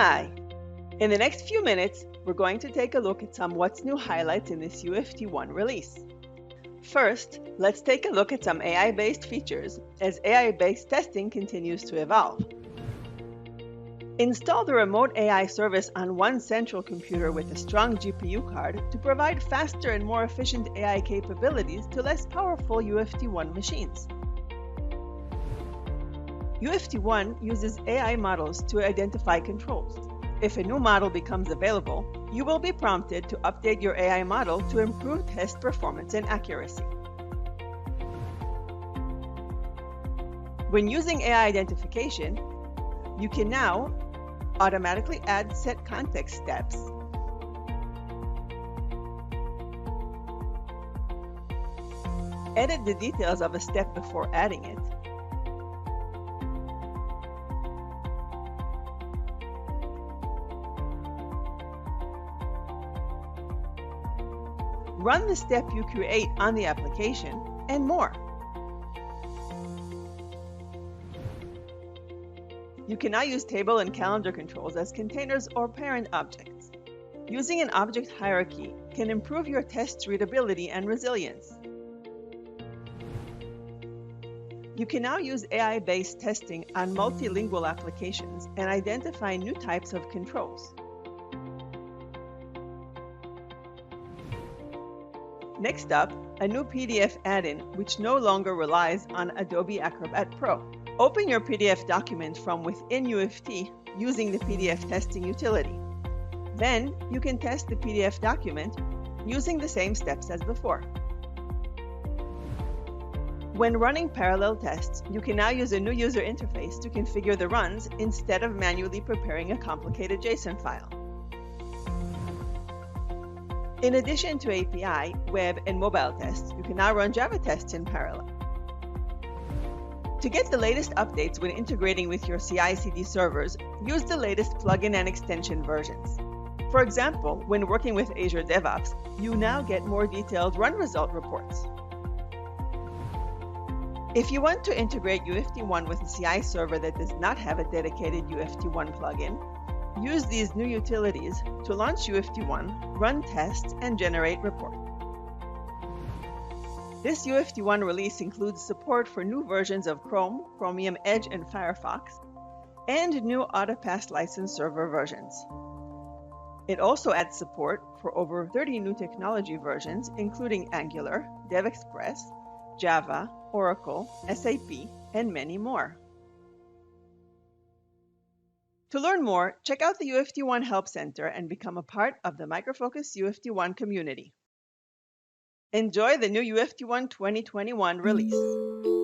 Hi! In the next few minutes, we're going to take a look at some what's new highlights in this UFT One release. First, let's take a look at some AI-based features as AI-based testing continues to evolve. Install the remote AI service on one central computer with a strong GPU card to provide faster and more efficient AI capabilities to less powerful UFT One machines. UFT One uses AI models to identify controls. If a new model becomes available, you will be prompted to update your AI model to improve test performance and accuracy. When using AI identification, you can now automatically add set context steps, edit the details of a step before adding it, run the step you create on the application, and more. You can now use table and calendar controls as containers or parent objects. Using an object hierarchy can improve your test's readability and resilience. You can now use AI-based testing on multilingual applications and identify new types of controls. Next up, a new PDF add-in which no longer relies on Adobe Acrobat Pro. Open your PDF document from within UFT using the PDF testing utility. Then, you can test the PDF document using the same steps as before. When running parallel tests, you can now use a new user interface to configure the runs instead of manually preparing a complicated JSON file. In addition to API, web, and mobile tests, you can now run Java tests in parallel. To get the latest updates when integrating with your CI/CD servers, use the latest plugin and extension versions. For example, when working with Azure DevOps, you now get more detailed run result reports. If you want to integrate UFT One with a CI server that does not have a dedicated UFT One plugin, use these new utilities to launch UFT One, run tests, and generate reports. This UFT One release includes support for new versions of Chrome, Chromium Edge, and Firefox, and new Autopass license server versions. It also adds support for over 30 new technology versions, including Angular, DevExpress, Java, Oracle, SAP, and many more. To learn more, check out the UFT One Help Center and become a part of the Micro Focus UFT One community. Enjoy the new UFT One 2021 release.